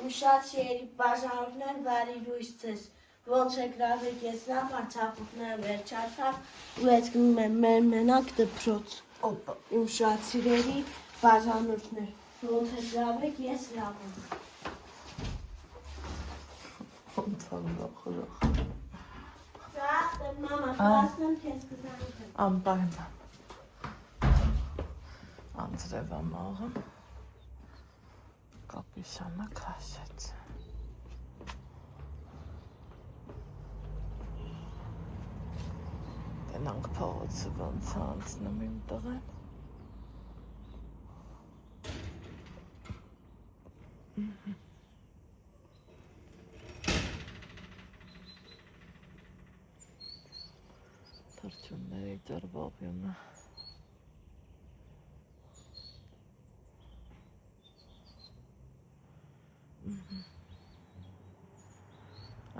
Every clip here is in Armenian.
Ուրիշացիների բաժանորդներ վարի լույսցես, ոնց է գրավեք ես լավ արցախուկները վերջացավ ու ես գնում եմ մեր մենակ դպրոց, ուրիշացիների բաժանորդներ, ոնց է գրավեք ես լավ եմ։ Ոնց անդախորախ։ Մամա, կլասնեմ քեզ կզանիքեմ։ Անպայման։ Անձրև ամաղը կապիշանը քաշեց։ Գնանք փողոցը ոնց անցնում իմ տղեն։ Թրջունների ջրվողյունը։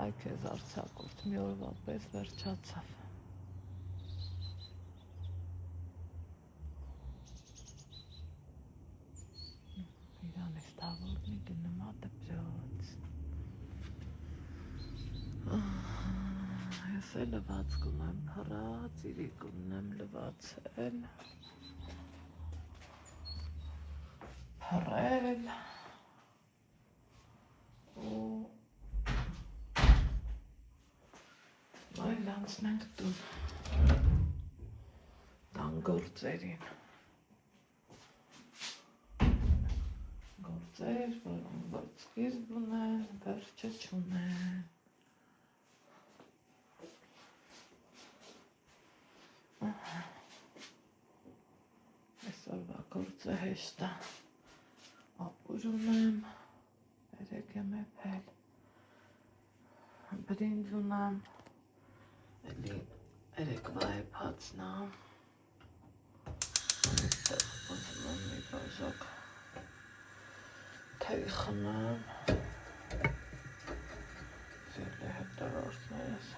Այ քեզ արձակուրդ մի օրվա պես վերջացավ։ Իրանից տավորնի գնում ա դպրոց։ Ես է լվացքում եմ հրած, իրիկումն եմ լվացել, հրել ու այլ անցնենք տուն, տան գործերին, գործեր, որոնք որ սկիզբ ունեն, վերջը չունեն։ Այսօրվա գործը հեշտ է, ապուր ունեմ, երեկ եմ էփել, բրինձ ունեմ, էլի երեկվա էփածն է, այստեղ ուզում եմ մի բաժակ թեյ խմեմ, սիրելի հետևորդներս,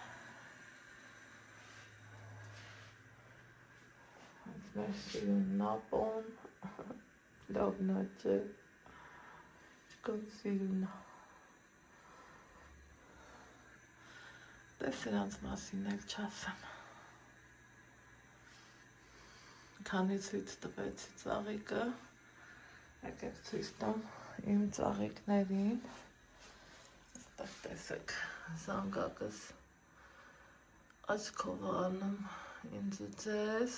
մեր սիրուն ապոն, լավ նոճը, չկոն սիրունը։ Տես իրանց մասին էլ չասեմ։ Քանի ցույց տվեցի ծաղիկը, եկեք ցույց տամ իմ ծաղիկներին, այստեղ տեսեք զանգակս աչքով անում ինձ ու ձեզ,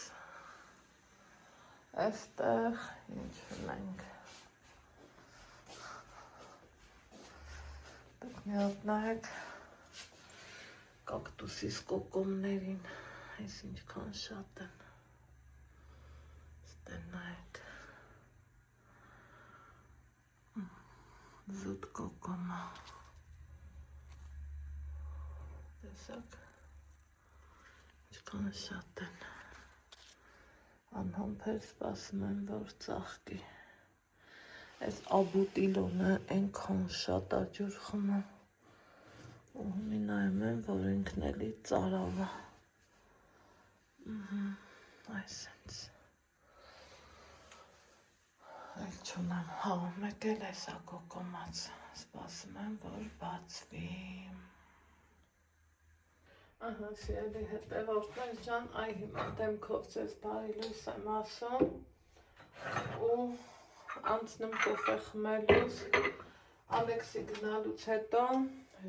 այստեղ ինչ ունենք, դուք մի հատ նայեք կակտուսիս կոկոմներին, այս ինչքան շատ են, ստեն նայեք, զուտ կոկոմը, տեսակ, ինչքան շատ են, անհամբեր սպասում եմ, որ ծաղկի, այս աբուտիլոնը ենքան շատ աջուր խմում, ու մի նայում եմ, որ ինքն էլի ծարավ է, այսենց, այլ չունեմ, հա, մեկ էլ ես ա կոկոմած, սպասում եմ, որ բացվի, ահա սիրելի հետևորդներ ջան, այ հիմա դեմքով ձեզ բարի լույս եմ ասում ու անցնում կոֆե խմելուց, Ալեքսի գնալուց հետո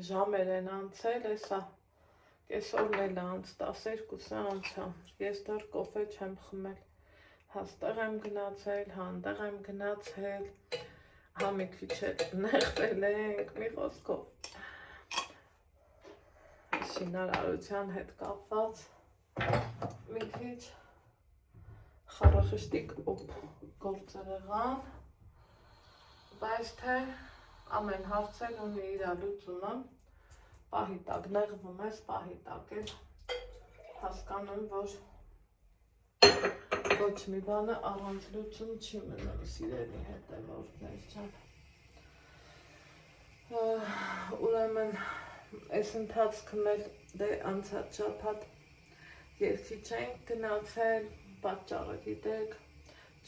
ժամեր են անցել, հեսա կեսօրն էլ անց 12-ը անցա, ես դեռ կոֆե չեմ խմել, հաստեղ եմ գնացել, հանդեղ եմ գնացել, հա մի քիչ էլ նեղվել ենք, մի խոսքով շինարարության հետ կապված մի քիչ խառախշտիկ գործեր եղան, բայց թե ամեն հարցեր ունի իր լուծումը, պահի տակ նեղվում ես, պահի տակ էլ հասկանում, որ ոչ մի բանը առանց լուծում չի մնում, սիրելի հետևորդներ ջան։ Ուրեմն այս ընթացքում էլ դե անցած շաբաթ երկի չենք գնացել, պատճառը գիտեք,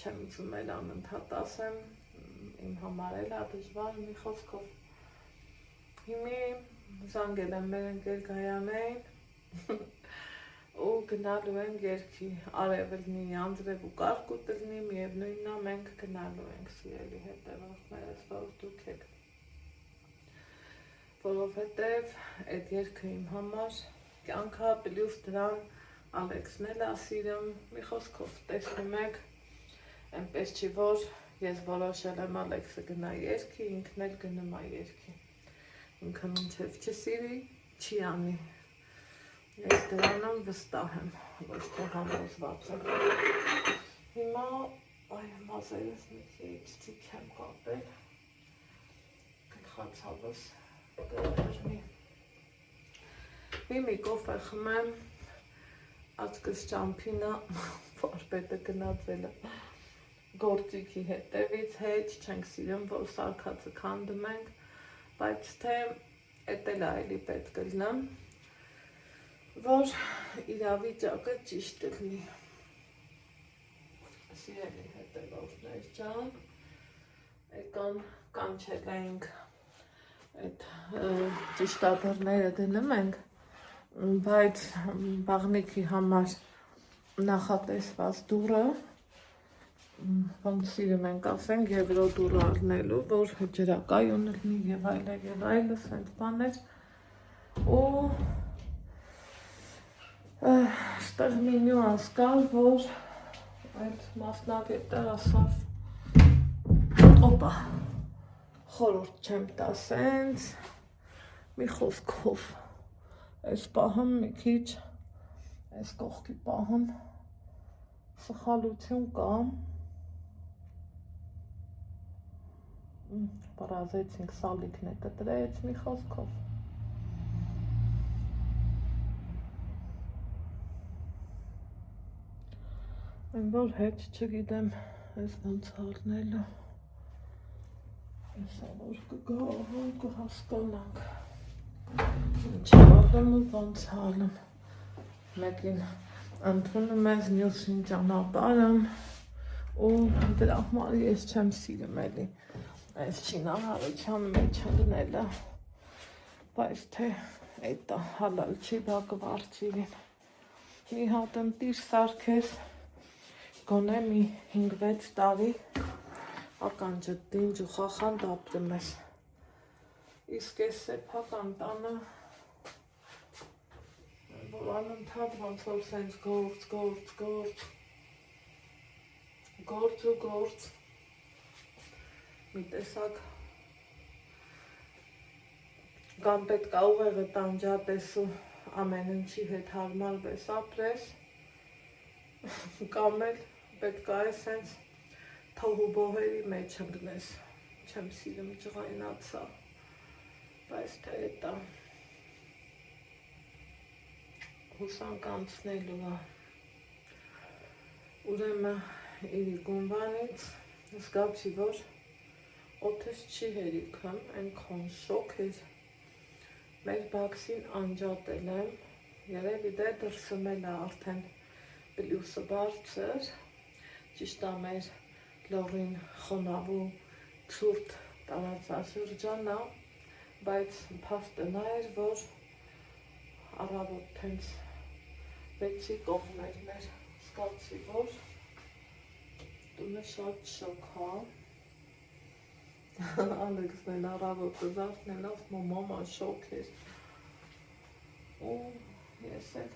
չեմ ուզում էլ անընդհատ ասեմ, իմ համար էլ է դժվար մի խոսքով Հիմի զանգել եմ մեր ընկեր Գայանեին ու գնալու ենք երկի արևելնի անձրև ու կարկուտ լինի, միևնույնն է մենք գնալու ենք սիրելի հետևորդներս, որ դուք եք, որովհետև այդ երկը իմ համար կյանքա պլյուս դրան Ալեքսն էլ է սիրում, մի խոսքով տեսնում եք, այնպես չի, որ ես որոշել եմ Ալեքսը գնա երկի, ինքն էլ գնում է երկի, ինքը մինչև չսիրի, չի անի, ես դրանում վստահ եմ, ոչ թե համոզված եմ, հիմա մազերս մի քիչ ցիկ եմ կապել, գլխացավս գրմի, մի կոֆե խմեմ, աչքս ճամփինը, վարպետը գնացել է գործիքի հետևից, հետ չենք սիրում, որ սարքածը քանդում ենք, բայց թե էդ էլ այլի պետք է լինեմ, որ իրավիճակը ճիշտ լինի։ Սիրելի հետևորդներ ջան, եկան կանչել էինք այդ ճիշտաբեռները դնում ենք, բայց բաղնիքի համար նախատեսված դուրը, ոնց սիրում ենք ասենք, եվրո դուրը առնելու, որ ջրակայուն լինի և այլը, սենց բաներ, ու ստեղ մի նյուանս կար, որ այդ մասնագետը ասավ, խորհուրդ չեմ տա սենց, մի խոսքով, այս պահում մի քիչ, այս կողքի պահում սխալություն կա, պարազեցինք սալիքն է կտրեց, մի խոսքով, այն որ հետ չգիտեմ, այս ոնց առնելու, այսա որ կգա, կհասկանանք, ինչ ալում ու ոնց ալում, մեկին ընդունում ես մյուսին ճանապարհում ու դրա համար ես չեմ սիրում էլի այս շինարարության մեջ գնելը, բայց թե էտա հալալ չի բակվարծիրին, մի հատ ընտիր սարքես, գոնե մի 5-6 տարի ականջդ դինջ ու խախանդ ապրում ես, իսկ ես սեփական տանը որ անընդհատ ոնց որ սենց գործ, մի տեսակ կամ պետք է ուղեղը տանջատես ու ամեն ինչի հետ հարմարվես ապրես, կամ էլ պետք է սենց թող ու բոհերի մեջ ընկնես, չեմ սիրում ջղայնացա, բայց թե էտա հուսանք անցնելու է, ուրեմն իրի գումբանից զգացի, որ օդս չի հերիքում, այնքան շոկ էր, մեր բաքսին անջատել եմ, երևի դե դրսում էլ է արդեն պլյուսը բարձր, ճիշտ է մեր լողին խոնավ ու ցուրտ տարածաշրջան է, բայց փաստը նա էր, որ առավոտ թենց 6-ի կողմեր մեր զգացի, որ տունը շատ շոկ է, Ալեքսն էլ առավոտը զարթնել ասում է մամա շոկ էր, ու ես էլ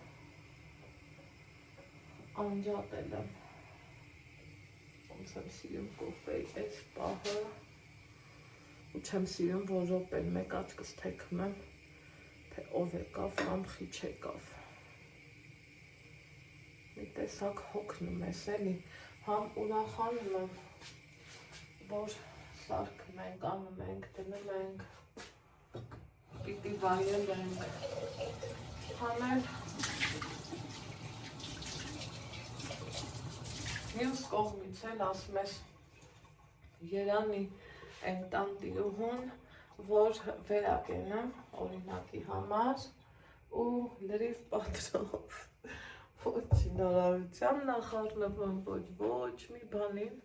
անջատել եմ, ոնց եմ սիրում կոֆեի այս պահը, ու չեմ սիրում, որ րոպեն մեկ աչքս թեքում եմ, թե ով եկավ կամ խիչ եկավ, մի տեսակ հոգնում ես էլի, համ ուրախանում եմ, որ սարքում ենք, անում ենք, դնում ենք, պիտի վայել ենք, համ էլ մյուս կողմից էլ ասում ես Երանի այն տանտիրուհուն, որ վերակենում օրինակի համար ու լրիվ պատրով, ոչ շինարարության նախարարվում, ոչ մի բանին,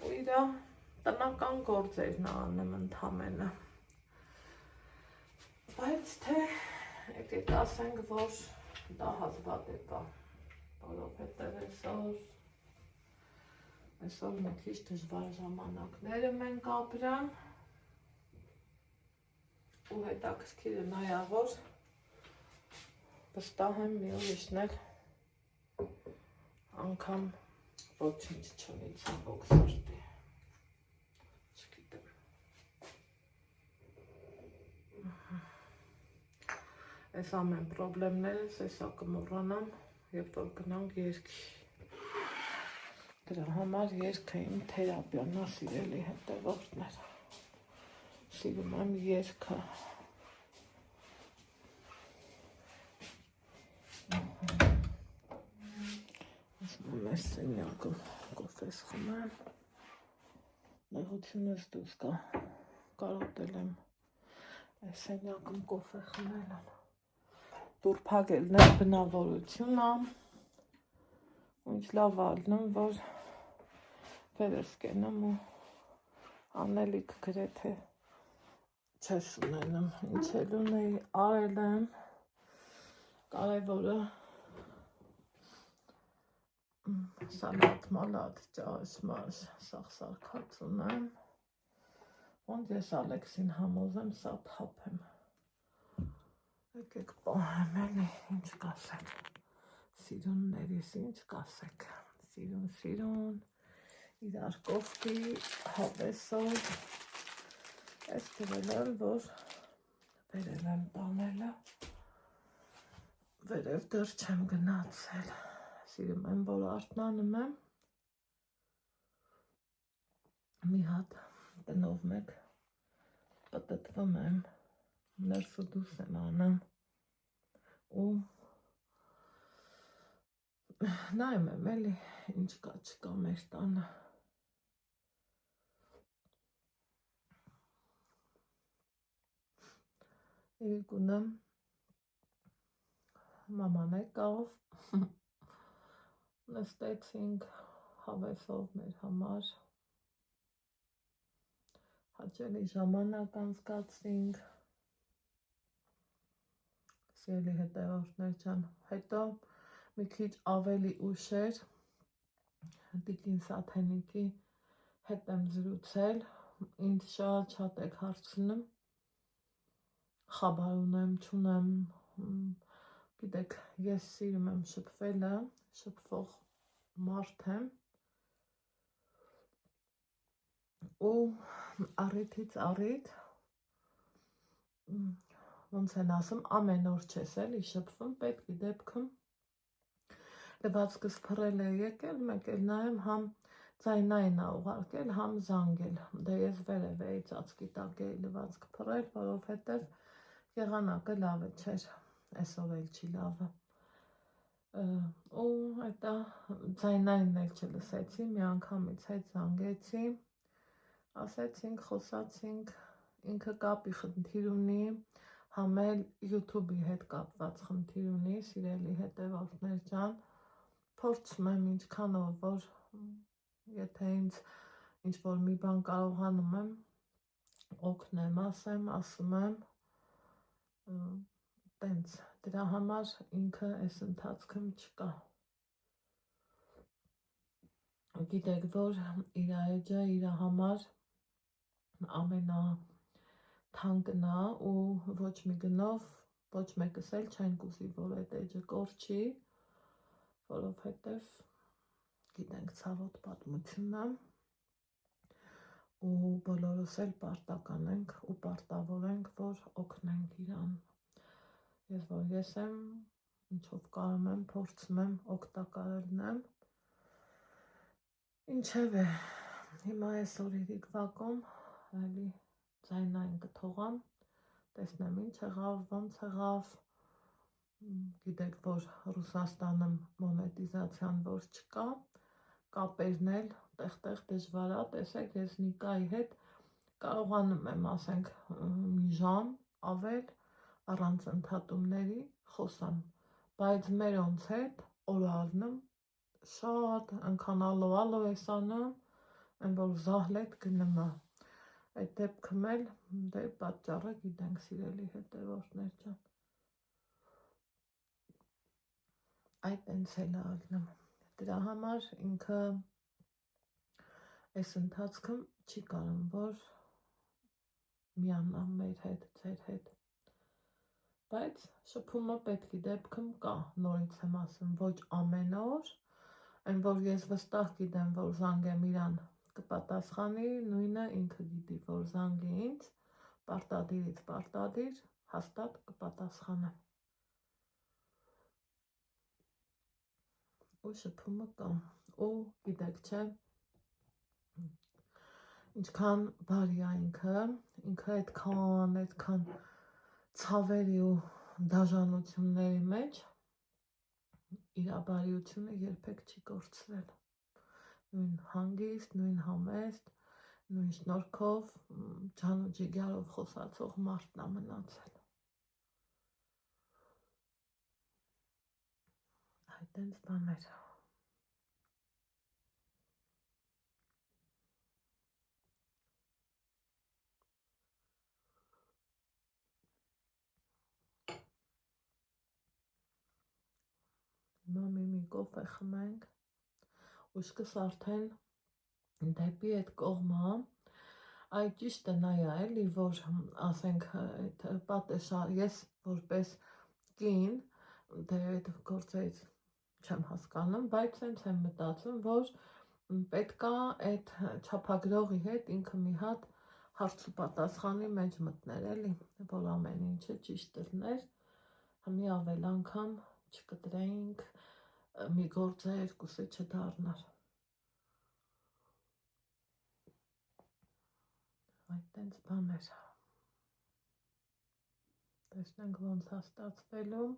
ու իրա տնական գործերն անում ընդամենը, եկեք ասենք, որ դա հազվադեպ է, որովհետև այսօր մի քիչ դժվար ժամանակներ ենք ապրում ու հետաքրքիր է նաև որ վստահ եմ մի ուրիշներ անգամ ոչինչ չունի ցավոք սրտի, չգիտեմ։ Այս ամեն պրոբլեմներս էսա կմոռանամ, երբ որ գնանք երգի։ Դրա համար երգը իմ թերապիան է, սիրելի հետևորդներ։ Սիրում եմ երգը։ Ասում եմ սենյակում կոֆես խմեմ։ Նեղությունս դուրս կա, կարոտել եմ այս սենյակում կոֆե խմելն։ Դուր փակելն է բնավորություն է, ինչ լավ ալնում, որ վերս կենամ ու անելիք գրեթե չես ունենում, ինչ էլ ունեի արել եմ, կարևորը սալատ, մալատ, ճաշ, մաշ, սաղ սարքած ունեմ, ոնց ես Ալեքսին համոզեմ, սա թափեմ, եկեք պահեմ էլի, ինչ կասեք, սիրուններիս ինչ կասեք, սիրուն, իրար կողքի, հավեսով, ես գրել եմ, որ վերև եմ տանելը, վերև դեռ չեմ գնացել, սիրում եմ, որ արթնանում եմ, մի հատ տնով մեկ պտտվում եմ, ներս ու դուրս եմ անում ու նայում եմ էլի, ինչ կա չկա մեր տանը, Իրիկունը մաման եկավ, նստեցինք հավեսով մեր համար, հաճելի ժամանակ անցկացրինք, սիրելի հետևորդներ ջան, հետո մի քիչ ավելի ուշ էր, տիկին Սաթենիկի հետ եմ զրուցել, ինձ շատ եք հարցնում, խաբար ունեմ, չունեմ, գիտեք, ես սիրում եմ շփվելը, շփվող մարդ եմ ու առիթից առիթ, ոնց են ասում, ամեն օր չես էլի շփվում, պետքի դեպքում լվացքս փռել է եկել, մեկ էլ նայեմ, համ ձայնային ա ուղարկել, համ զանգել, դե ես վերև էի ծածկի տակ էի լվացք փռել, որովհետև եղանակը լավը չէր, այսօր էլ չի լավը, ու այդա ձայնայինն էլ չլսեցի, մի անգամից հետ զանգեցի, ասեցինք, խոսացինք, ինքը կապի խնդիր ունի, համ էլ YouTube-ի հետ կապված խնդիր ունի, սիրելի հետևորդներ ջան, փորձում եմ ինչքանով, որ եթե ինձ ինչ-որ մի բան կարողանում եմ, օգնեմ, ասում եմ, տենց, դրա համար ինքը այս ընթացքում չկա, գիտեք, որ իր էջը, իր համար ամենաթանկն է ու ոչ մի գնով, ոչ մեկս էլ չենք ուզի, որ այդ էջը կորչի, որովհետև գիտենք ցավոտ պատմությունը ու բոլորս էլ պարտական ենք ու պարտավոր ենք, որ օգնենք իրան, ես եմ, ինչով կարում եմ, փորձում եմ օգտակար լինեմ, ինչև է, հիմա այսօր իրիկվակում, այլի ձայնային կթողամ, տեսնեմ ինչ եղավ, ոնց եղավ, գիտեք, որ Ռուսաստանում մոնետիզացիան որ չկա, կապերն էլ տեղ-տեղ դժվար է, տեսեք, ես Նիկայի հետ կարողանում եմ, ասենք, մի ժամ ավել առանց ընդհատումների խոսամ, բայց մերոնց հետ օրալնում շատ ընքան ալո ես անում, են որ զահլետ գնում է, այդ դեպքում էլ դե պատճառը գիտենք, սիրելի հետևորդներ ջան, Այդ տենց էլ ալնում։ Դրա համար ինքը այս ընթացքում չի կարում, որ միանա մեր հետ, ձեր հետ։ Բայց շփումը պետքի դեպքում կա, նորից եմ ասում, ոչ ամեն օր, այն որ ես վստահ գիտեմ, որ զանգեմ իրան կպատասխանի, նույնը ինքը գիտի, որ զանգի ինձ, պարտադիրից պարտադիր, հաստատ կպատասխանեմ։ Ու շփումը կա, ու գիտեք չէ, ինչքան բարի է ինքը այդքան ցավերի ու դաժանությունների մեջ իր բարիությունը երբեք չի կորցրել։ Նույն հանգիստ, նույն համեստ, նույն շնորհքով, ջան ու ջիգարով խոսացող մարդն է մնացել։ Այդ տենց բաներ։ Մամի մի կոֆե խմենք, ուշքս արդեն դեպի այդ կողմը, այդ ճիշտ է նա էլի, որ ասենք այդ պատեսա, ես որպես կին, դե այդ գործերից չեմ հասկանում, բայց հենց եմ մտածում, որ պետքա այդ չափագրողի հետ ինքը մի հատ հարց ու պատասխանի մեջ մտներ, էլի, որ ամեն ինչը ճիշտ դրներ, մի ավել անգամ չկտրեինք, մի գործը երկուսը չդառնար։ Այդ տենց բաներ։ Տեսնենք ոնց է ստացվելու,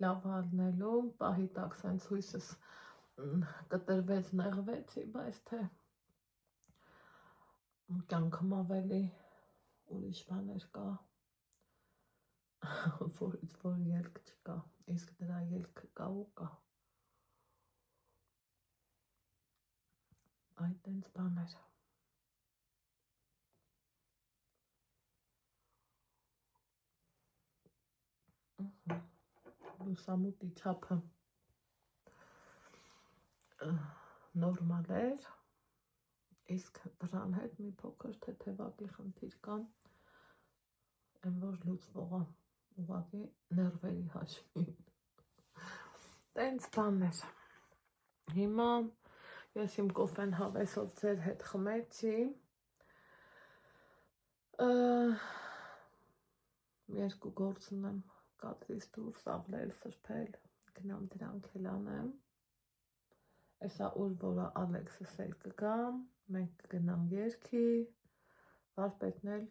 լավ ալնելու, պահի տակ սենց հույսս կտրվեց, նեղվեցի, բայց թե կյանքում ավելի ուրիշ բաներ կա, որից որ ելք չկա, իսկ դրա ելքը կա ու կա։ Այդ տենց բաներ։ Լուսամուտի չափը նորմալ էր, իսկ դրան հետ մի փոքր թեթևակի խնդիր կան, այն որ լուծվողը ուղղակի ներվերի հաշվին։ Տենց բաներ։ Հիմա ես իմ կոֆեն հավեսով ձեր հետ խմեցի, երկու գործ ունեմ, կադրից դուրս ավլել, սրբել, գնամ դրանք էլ անեմ, այսա ուր որը Ալեքսս էլ կգա, մենք կգնամ երգի, վարպետն էլ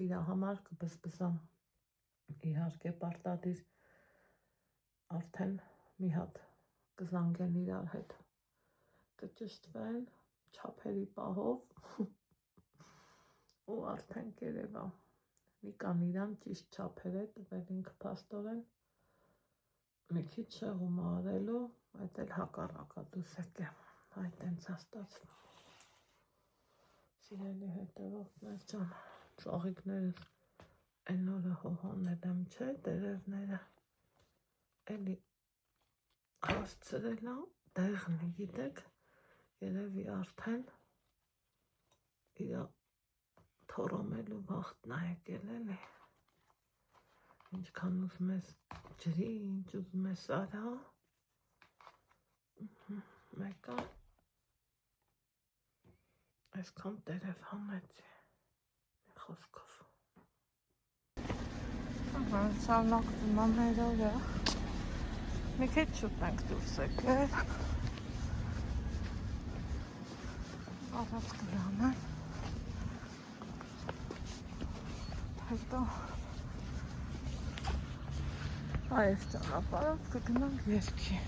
իրա համար կբզբզամ, իհարկե պարտադիր արդեն մի հատ կզանգեն իրար հետ, կճշտվեն չափերի պահով ու արդեն կերևա, Նիկան իրան ճիշտ չափեր է տվել ինքը փաստորեն, մի քիչ շեղում արելու, այդ էլ հակառակա դուս եկեմ, այդ տենց է ստացվում։ Սիրելի հետևողներ ջան, ծաղիկներս այն օրը հոհանել եմ, չէ, տերևները էլի հասցրել եմ, դեղն գիտեք, երևի արդեն իրա թորոմելու վաղտնա եկել էլի, ինչքան ուզում ես ջրի, ինչ ուզում ես արա, մեկա, այսքան տերև համեցի, մի խոսքով։ Շարունակվում է մեր օրը, մի քիչ շուտ ենք դուրս եկել, առած կլանեմ, հետո այս ճանապարհով կգնանք երգի։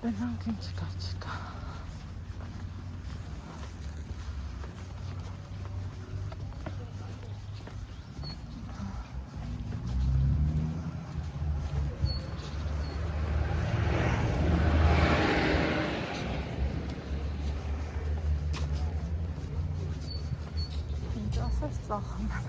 Բենանք ինչ կա չկա։ Ծախում եմ։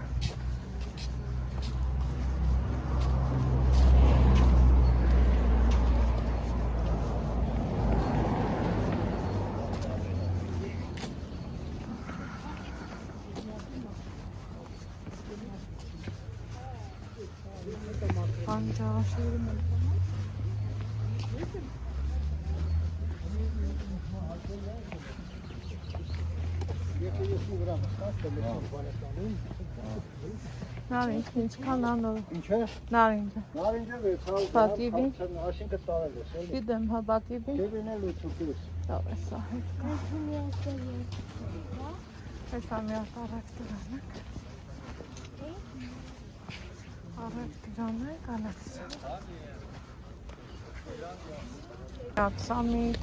Անջաշիրում եմ։ Նարինջն ինչքան անոր։ Ինչ է։ Նարինջը։ Նարինջը 600 Բակիվի։ Այսինքն տարել ես, էլի։ Գիտեմ, հա բակիվի։ Դեպին էլ 8+։ Լավ է սա։ Հեսա մի արտարակ դրանք։ Արակ դրանք, ալացա։ Ացամիտ։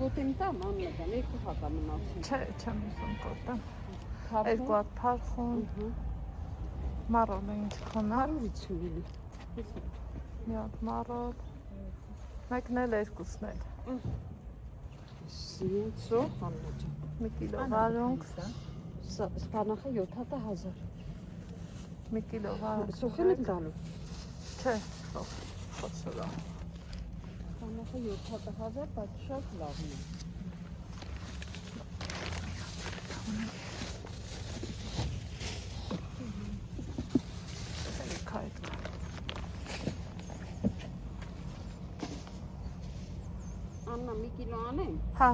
Գոտեմ տա մամլական, երկու հատա մնացին։ Չէ, չեմ ուզում կոտեմ։ Երկու հատ փարխուն։ Մարոլ է ինչ քոնա։ 150 էլի։ Մի հատ մարոլ։ Մեկն էլ երկուսն էլ։ Սինցո համնոջը։ Մի կիլո վարունգ։ Սպանախը 7 հատա 1000։ Մի կիլո վարունգ։ Սոխեն եք տալու։ Չէ, խոսորա։ Սպանախը 7 հատա 1000, բայց շատ լավն է։ Աննա, մի կիլո անեմ։ Հա։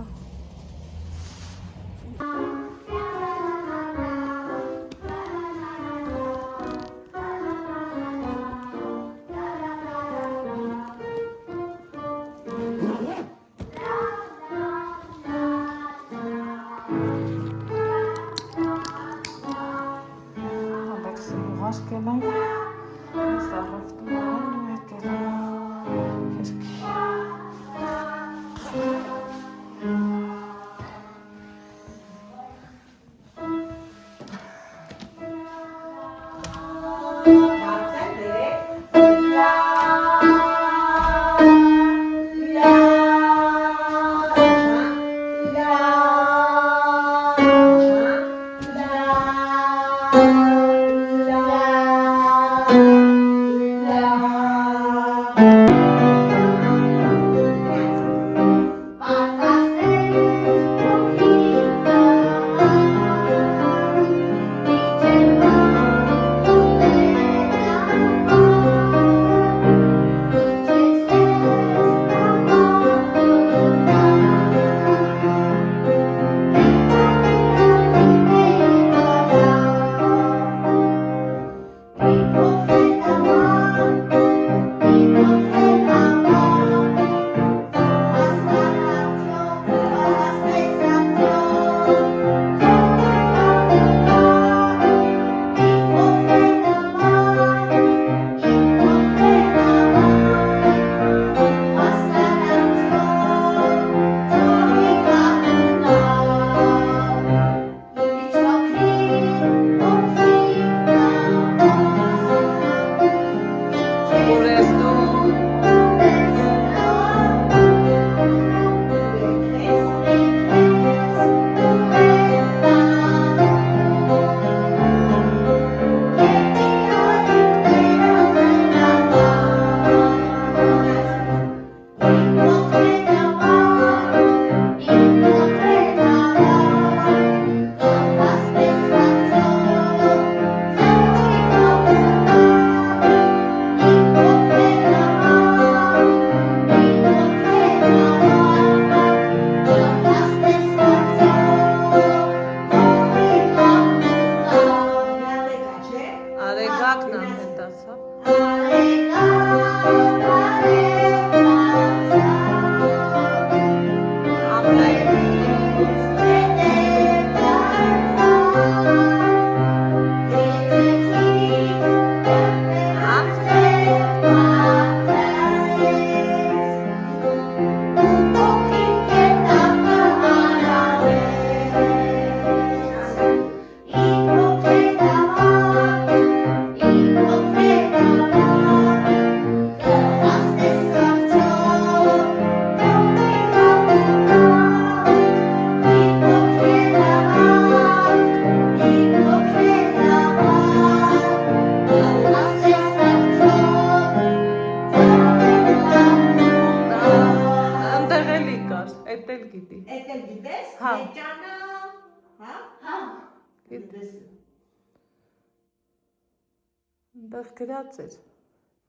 Այնտեղ գրած էր։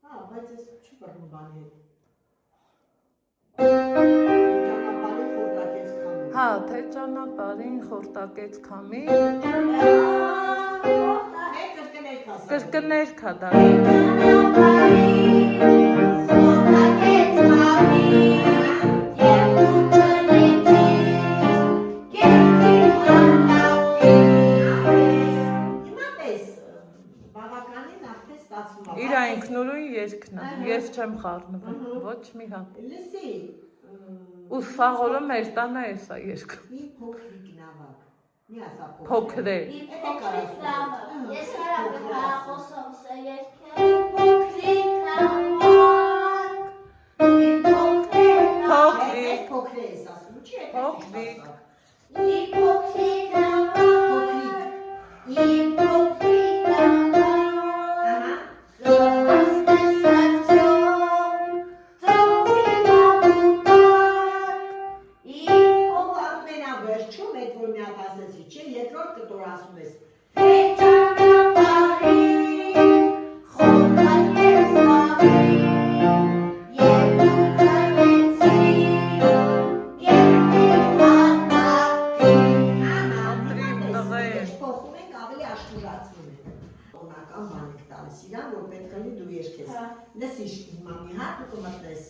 Հա, բայց ես չի բռնում բանի հետ։ Ճանապարհին խորտակեց քամի։ Հա, թե ճանապարհին խորտակեց քամի, կրկներ քա դարի։ Իր ինքնուրույն երգն է, ես չեմ խառնվում, ոչ մի հատ։ Լսի, Ու սաղորը մեր տանը է սա երգը։ մի փոքրիկ նավակ։ Մի ասա Փոքր է։ Ես հարաբերախոսով սա երկել փոքրիկ Փոքրիկ։ Փոքր ես ասում, չի է Փոքրիկ։ Վերջում այդ որ մի հատ ասեցի, չէ, երկրորդ կտոր ասում ես։ Փոխում ենք ավելի աշխուժացնում ենք։ Օրնական բան եք տալիս իրան, որ պետք է դու երգես։ Լսի հիմա մի հատ ու կմտնես։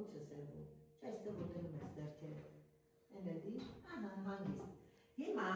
ոնց է սերվում։ Այստեղ ուտելում ես դերքերը։ Էնեդի, ահա հանգիստ։ Հիմա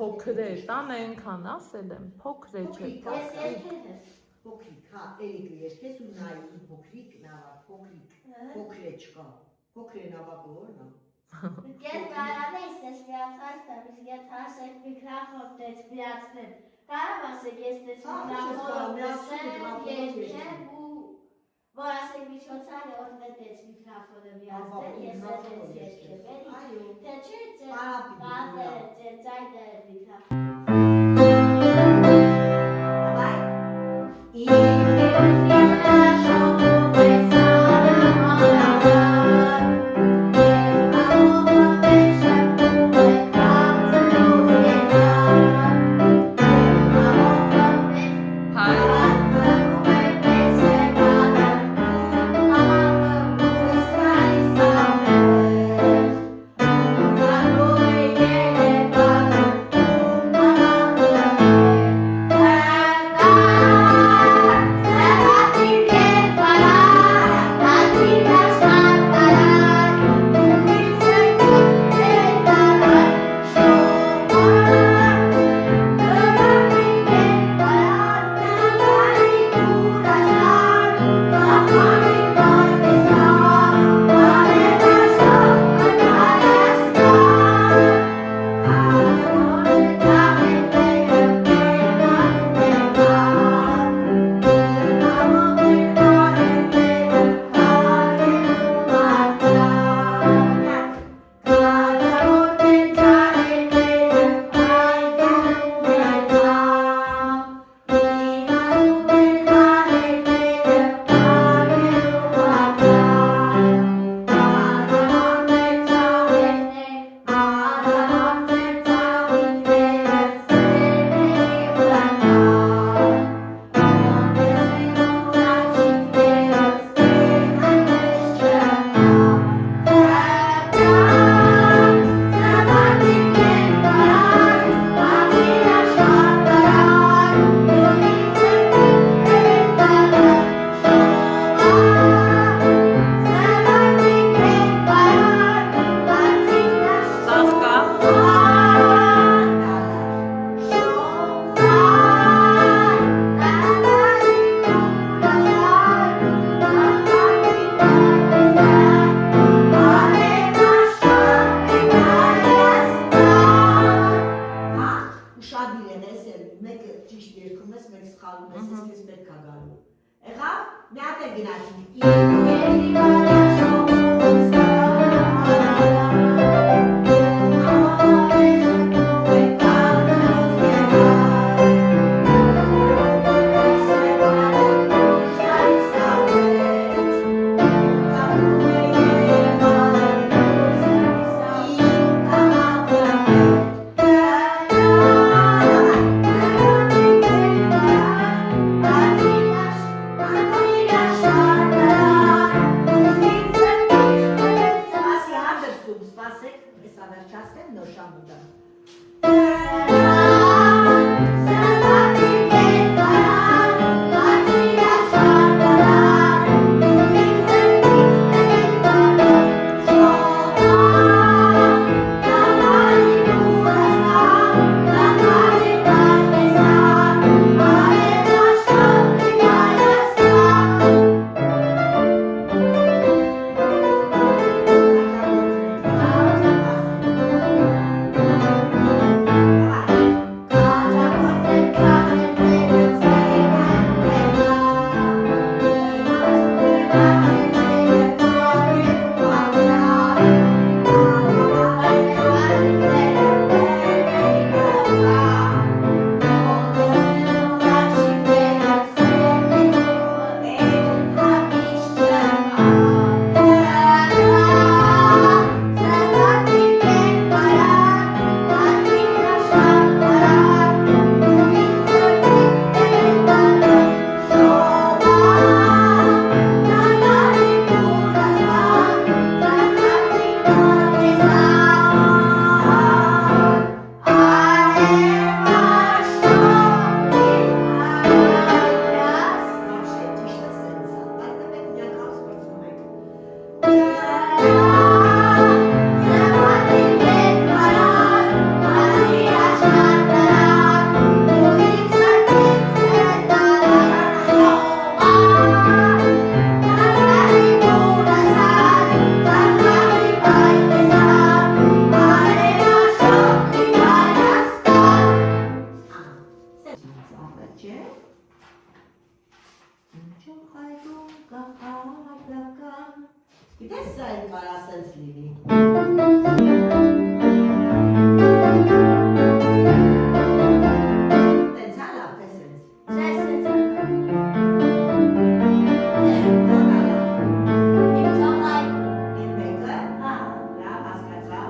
Փոքր է, տան այնքան ասել եմ, փոքր է չէ, փոքրիկ, հա, էլիկը երկես ու նայ իմ փոքրիկ նավակ, փոքր է չկա, փոքր է նավակը որն է։ Ես կարող եմ ես միացած տալիս, ես հասեք միքրոֆոն դες միացնեմ, կարող ասեք ես դες միքրոֆոն երկեմ ու որ ասեք միջոցանը օրվե դες միքրոֆոնը միացնեմ, ես դες երկեմ, էլի, թե չէ ձեր ձայնը միքրոֆոն։ վերջացնեմ նոր շամուտը։ Գիտես սա էլ կարա սենց լինի։ Տենց հա լավ, թե սենց։ Իմ մեկը, հա, լավ, հասկացա։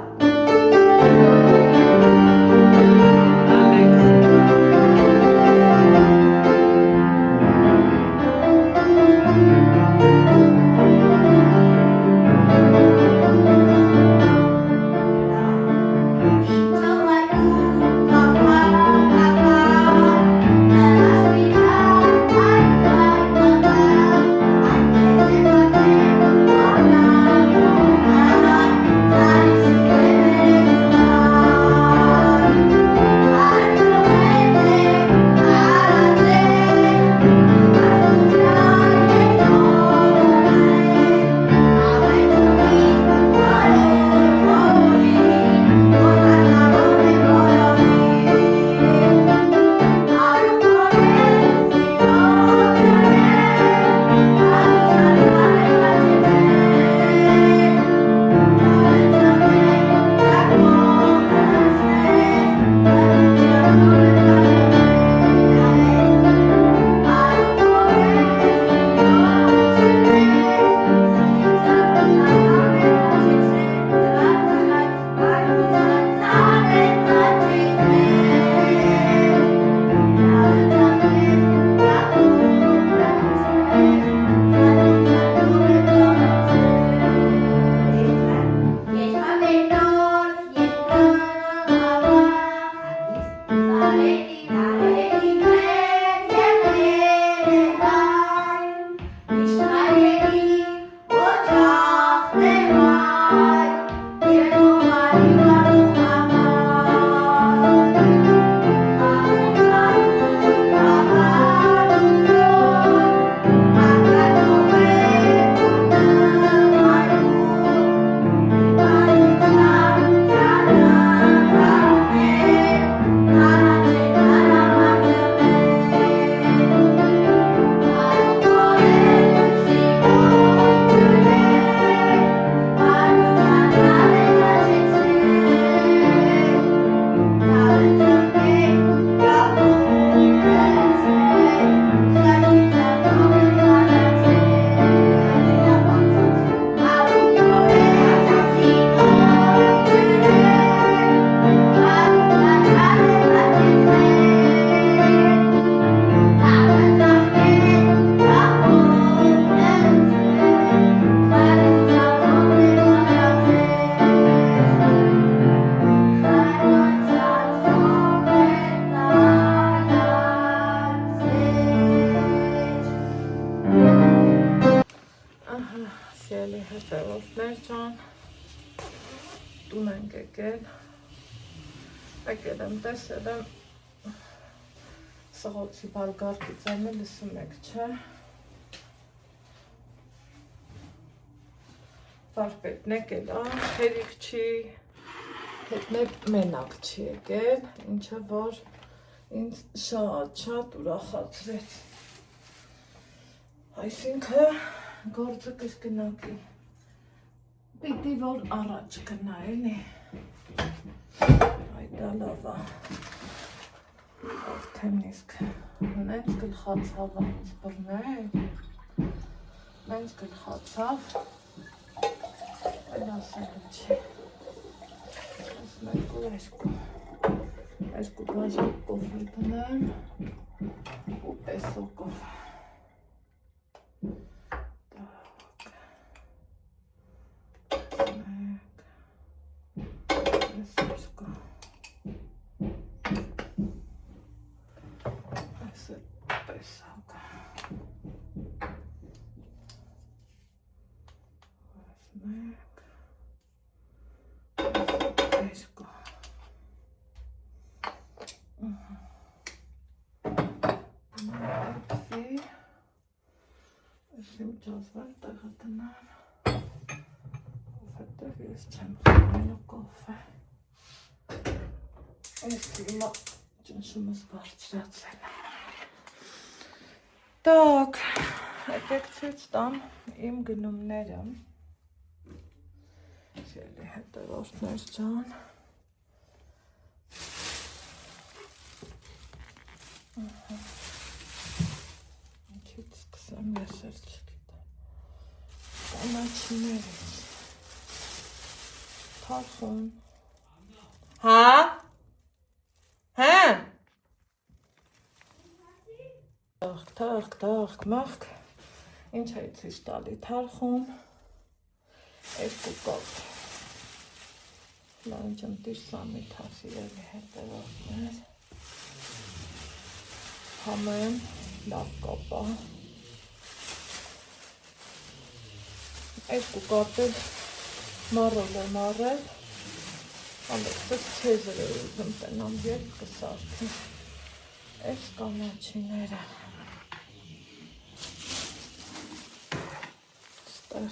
տուն ենք եկել եմ տեսել եմ սղոցի բարգարկի ձայնը լսում եք, չէ։ Վարպետն եկել, հերիք չի, հետն մենակ չի եկել, ինչը որ ինձ շատ ուրախացրեց։ Այսինքն գործը կրկնակի, պիտի որ առաջ գնա էլի, այդա լավա, արդեն իսկ նենց գլխացավ ինձ բռնել, նենց գլխացավ, այլ ասելու չի, երկու բաժակ կոֆի բնեմ ու պեսո կոֆի։ Ջազվար տեղը տնեմ, որովհետև ես չեմ խմելու կոֆե, ես հիմա ճնշումս բարձրացել եմ։ Так, եկեք ցույց տամ իմ գնումները, սիրելի հետևորդներ ջան, ինչից սկսեմ ես էլ չգիտեմ, կանաչիներից, թարխուն, հա, թաղք, մաղք, ինչ է ցույց տալի թարխուն, երկու կոպ, լանջն տիրսամի թասիրելի հետևորդներ, համեմ, լավ կոպա, երկու կապել մարոլ եմ առել, անդեքսս չեզր է ուզում տնամ երբ կսարդի, այս կանաչիները, ստեղ,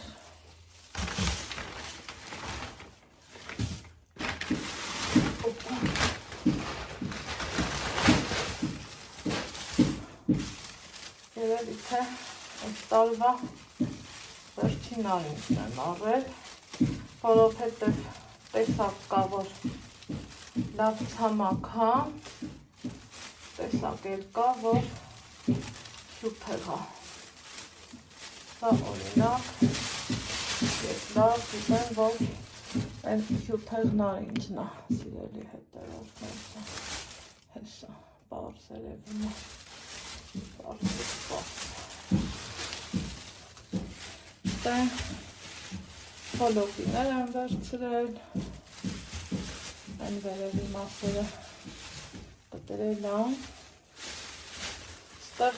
երևի թե այս տարվա վերջին արինքն եմ առել, որովհետև տեսակ կա, որ լավ ցամաք, տեսակ էլ կա, որ հյութեղ է։ Սա օրինակ, ես լավ գիտեմ, որ այն հյութեղ նարինջն է, սիրելի հետևորդներ, հեսա, պարզ երևում է, պարզ։ Հոլոկիներ եմ վերցրել, այն վերևի մասերը կտրել եմ, ստեղ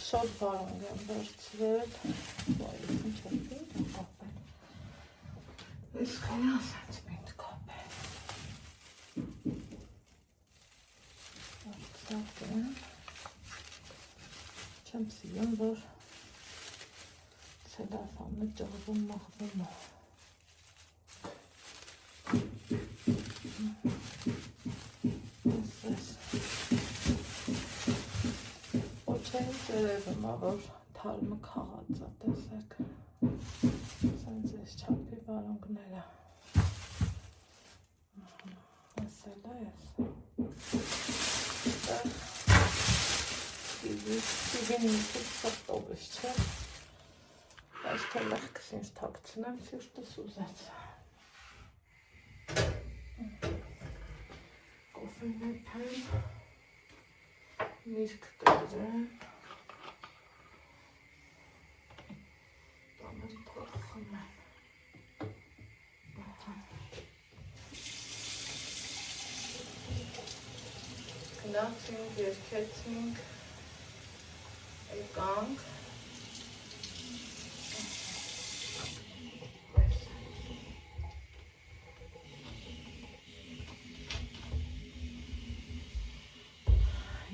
շոտ վարունգ եմ վերցրել, ինչ եմ պինդ կապել, ես խնաս ենք պինդ կապել, վարցակ եմ, չեմ սիրում, որ Սելասանը ճղվում մաղվում է։ Ոչեն ծերևում է, որ թարմը քաղաց է, տեսեք։ Սենց ես չապի վարունգները։ Ասել է ես։ Սիվին միսիք սղտովս չէ։ Այս թե լեղքս ինձ թակցնեմ, սիրտս ուզեց։ Կոֆեն է պեմ, միրք կտրեմ, տանեմ թորխում եմ։ Գնացինք, երկեցինք, եկանք,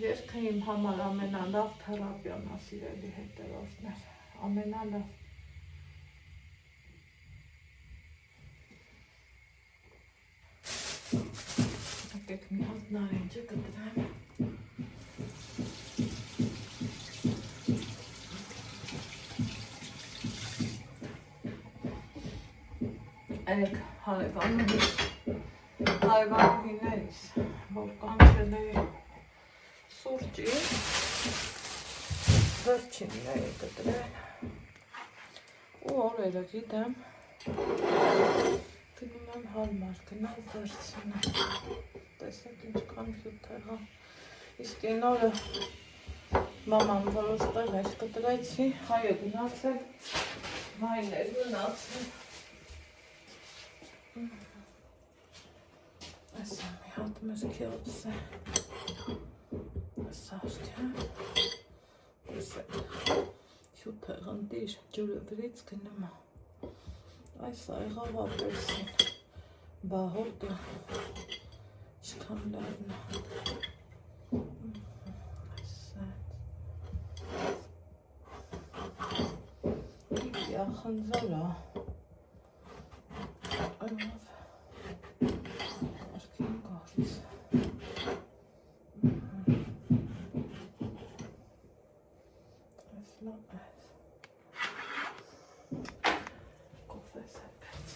Երկը իմ համար ամենալավ թերապիան է, սիրելի հետևորդներ, ամենալավ։ Եկեք մի հատ նարինջը կտրեմ։ Երեք հարևանուհիներից, որ կանչել էի սուրճի, վերջինն էի կտրել ու օրերը գիտեմ, գնում եմ հարմար գնալ վերցնեմ, տեսեք ինչքան հյութ է, իսկ այն օրը մաման որոց տեղեր կտրեցի, հայը գնացել, վայներ գնացել, Այսա մի հատ մեր քյոց է, սարքեմ, տեսեք, հյութը ղնդիր ջուրը վրից գնում է, այսա եղավ ապերսին, բահոտը, ինչքան լավն է, այսա, իգյա խնձոր է, լավ, արքին գործ, այս լավ այս, կոֆես է պեց,